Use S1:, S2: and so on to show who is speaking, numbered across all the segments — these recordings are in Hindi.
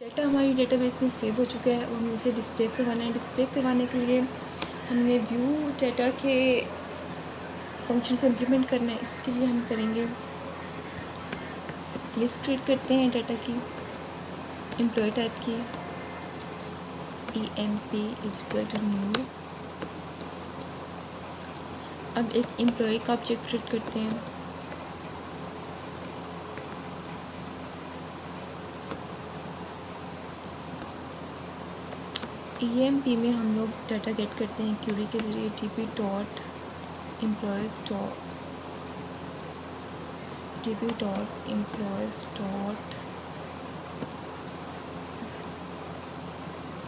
S1: डाटा हमारी डेटाबेस में सेव हो चुका है और हमें इसे डिस्प्ले करवाना है। डिस्प्ले करवाने के लिए हमने व्यू डाटा के फंक्शन को इम्प्लीमेंट करना है। इसके लिए हम करेंगे, लिस्ट क्रिएट करते हैं डाटा की, एम्प्लॉय टाइप की, EMP is equal to new. अब एक एम्प्लॉय का ऑब्जेक्ट क्रिएट करते हैं। EMP में हम लोग डाटा गेट करते हैं क्यूरी के ज़रिए, db dot employees dot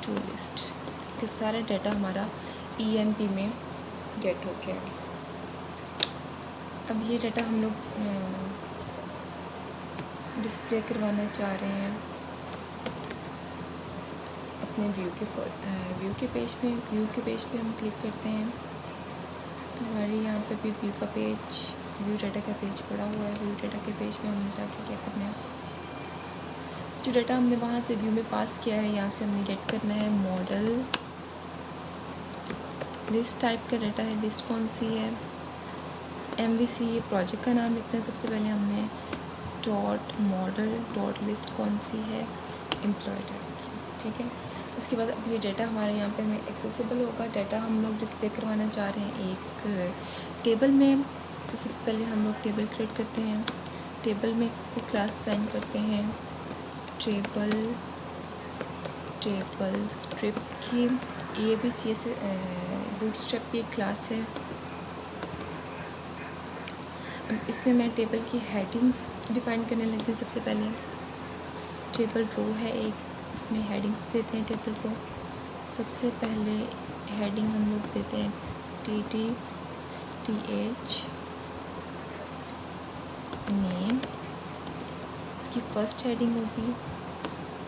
S1: to list. ये सारा डाटा हमारा EMP में गेट हो गया। अब ये डाटा हम लोग डिस्प्ले करवाना चाह रहे हैं अपने व्यू के पेज पे। व्यू के पेज पे हम क्लिक करते हैं तो हमारे यहाँ पे भी व्यू डाटा का पेज पड़ा हुआ है। व्यू डाटा के पेज पे हमने जाके क्या करना है, जो डाटा हमने वहाँ से व्यू में पास किया है यहाँ से हमने गेट करना है। मॉडल लिस्ट टाइप का डाटा है। लिस्ट कौन सी है, MVC, ये प्रोजेक्ट का नाम लिखना है। सबसे पहले हमने डॉट मॉडल डॉट लिस्ट कौन सी है, एम्प्लॉय टाइप की, ठीक है। उसके बाद अब ये डाटा हमारे यहाँ पे हमें एक्सेसिबल होगा। डाटा हम लोग डिस्प्ले करवाना चाह रहे हैं एक टेबल में, तो सबसे पहले हम लोग टेबल क्रिएट करते हैं। टेबल में क्लास साइन करते हैं, टेबल स्ट्रिप की, ये भी CS बूटस्ट्रैप की एक क्लास है। अब इसमें मैं टेबल की हेडिंग्स डिफाइन करने लगी हूँ। सबसे पहले टेबल रो है एक, इसमें हेडिंग्स देते हैं टेबल को। सबसे पहले हेडिंग हम लोग देते हैं TH नेम, उसकी फर्स्ट हेडिंग होगी।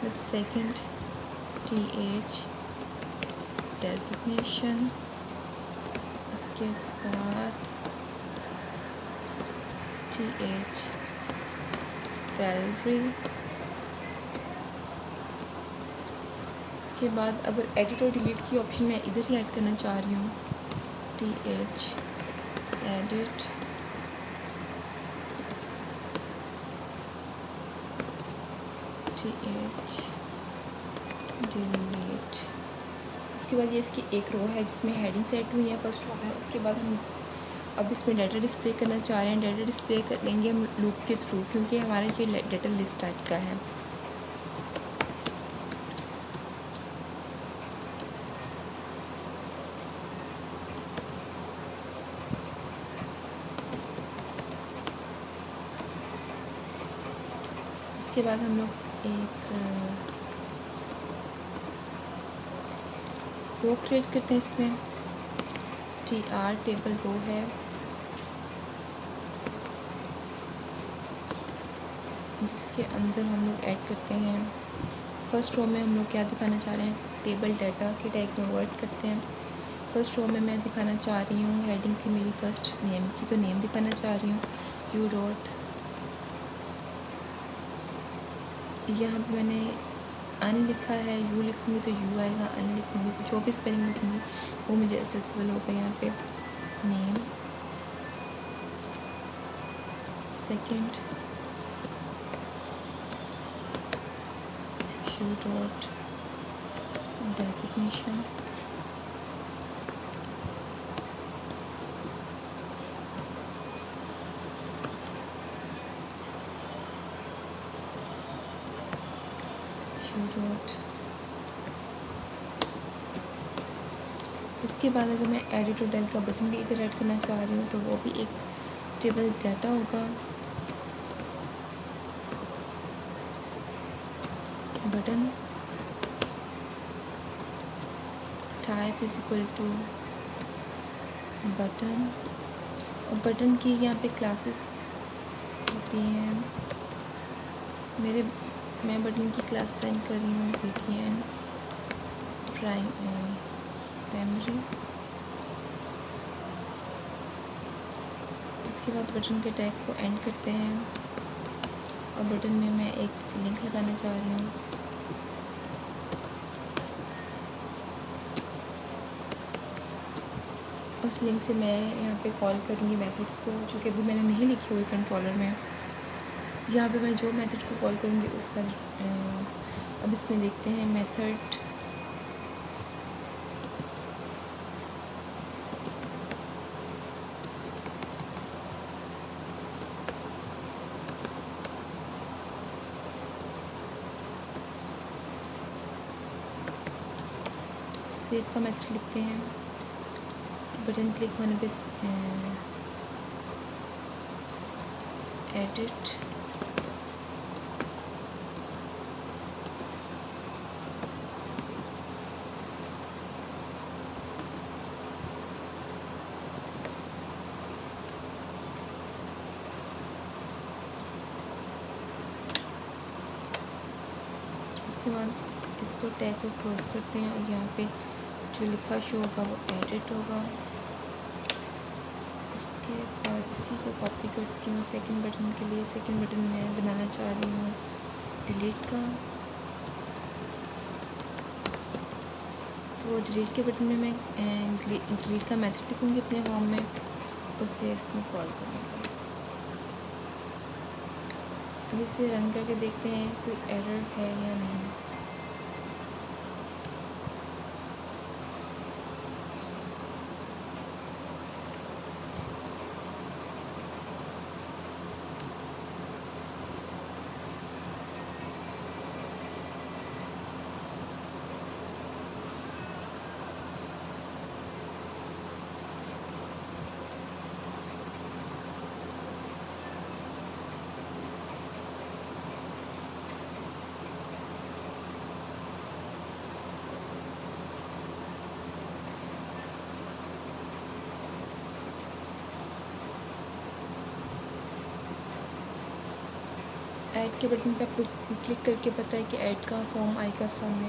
S1: द सेकंड TH डेजिग्नेशन, उसके बाद TH सैलरी। उसके बाद अगर एडिट और डिलीट की ऑप्शन मैं इधर ही ऐड करना चाह रही हूँ, TH एडिट, TH डिलीट। उसके बाद ये इसकी एक रो है जिसमें हेडिंग सेट हुई है, फर्स्ट रो है। उसके बाद हम अब इसमें डाटा डिस्प्ले करना चाह रहे हैं। डाटा डिस्प्ले कर लेंगे हम लूप के थ्रू, क्योंकि हमारा ये डाटा लिस्ट टाइप का है। उसके बाद हम लोग एक रो क्रिएट करते हैं। इसमें TR टेबल रो है, जिसके अंदर हम लोग ऐड करते हैं। फर्स्ट रो में हम लोग क्या दिखाना चाह रहे हैं, टेबल डाटा के टैग में वर्ड करते हैं। फर्स्ट रो में मैं दिखाना चाह रही हूँ, हेडिंग थी मेरी फर्स्ट नेम की, तो नेम दिखाना चाह रही हूँ। यू डॉट, यहाँ पे मैंने अन लिखा है, यू लिखूँगी तो यू आएगा, अन लिखूँगी तो जो भी स्पेलिंग लिखूँगी वो मुझे एक्सेसिबल होगा। यहाँ पे name, second U dot designation, U dot. उसके बाद अगर मैं एडिट और डेल का बटन भी इधर ऐड करना चाह रही हूँ तो वो भी एक टेबल डाटा होगा। Button type is equal to button, और बटन की यहाँ पे क्लासेस होती हैं। मैं बटन की क्लास साइन कर रही हूँ BTN प्राइमरी। उसके बाद बटन के टैग को एंड करते हैं और बटन में मैं एक लिंक लगाना चाह रही हूँ। उस लिंक से मैं यहाँ पे कॉल करूँगी मेथड्स को, जो कि अभी मैंने नहीं लिखी हुई कंट्रोलर में। यहाँ पे मैं जो मेथड को कॉल करूँगी उसका अब इसमें देखते हैं मेथड। सेव का मेथड लिखते हैं, बटन क्लिक होने पे एडिट, उसके बाद इसको टैग को क्लोज करते हैं और यहाँ पे जो लिखा शो होगा वो एडिट होगा। उसके बाद इसी को कॉपी करती हूँ सेकंड बटन के लिए। सेकंड बटन मैं बनाना चाह रही हूँ डिलीट का, तो डिलीट के बटन में मैं डिलीट का मेथड लिखूँगी अपने फॉर्म में, उसे इसमें कॉल करूँगी। अब इसे रन करके देखते हैं कोई एरर है या नहीं। ऐड के बटन पे आपको क्लिक करके पता है कि ऐड का फॉर्म आएगा सामने।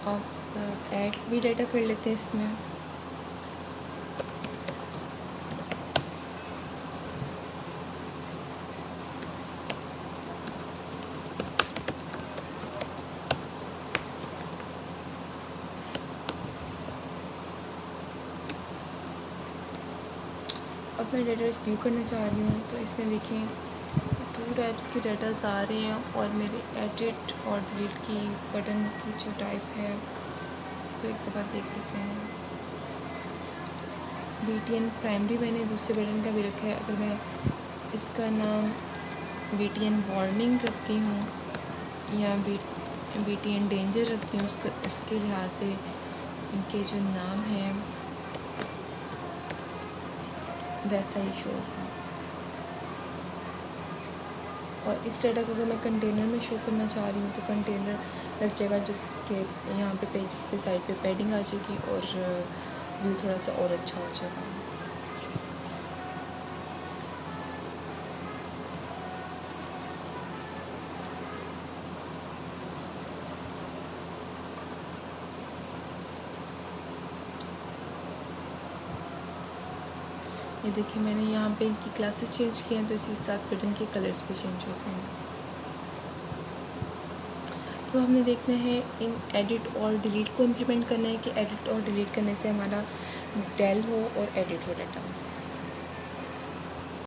S1: अब ऐड भी डाटा कर लेते हैं इसमें। अब मैं डाटा व्यू करना चाह रही हूँ, तो इसमें देखें 2 टाइप्स के डाटास आ रहे हैं और मेरे एडिट और डिलीट की बटन की जो टाइप है इसको एक दफ़ा देख लेते हैं। BTN प्राइमरी मैंने दूसरे बटन का भी रखा है। अगर मैं इसका नाम BTN वार्निंग रखती हूँ या BTN डेंजर रखती हूँ, उसके लिहाज से इनके जो नाम हैं वैसा ही शो होगा। और इस डाटा को अगर मैं कंटेनर में शो करना चाह रही हूँ तो कंटेनर लग जाएगा, जिसके यहाँ पे पेजेस पे साइड पे पैडिंग आ जाएगी और व्यू थोड़ा सा और अच्छा हो जाएगा। ये देखिए मैंने यहाँ पे इनकी क्लासेस चेंज किए हैं, तो इसी साथ बटन के कलर्स भी चेंज हो गए हैं। तो हमने देखना है इन एडिट और डिलीट को इम्प्लीमेंट करना है कि एडिट और डिलीट करने से हमारा डेल हो और एडिट हो डाटा।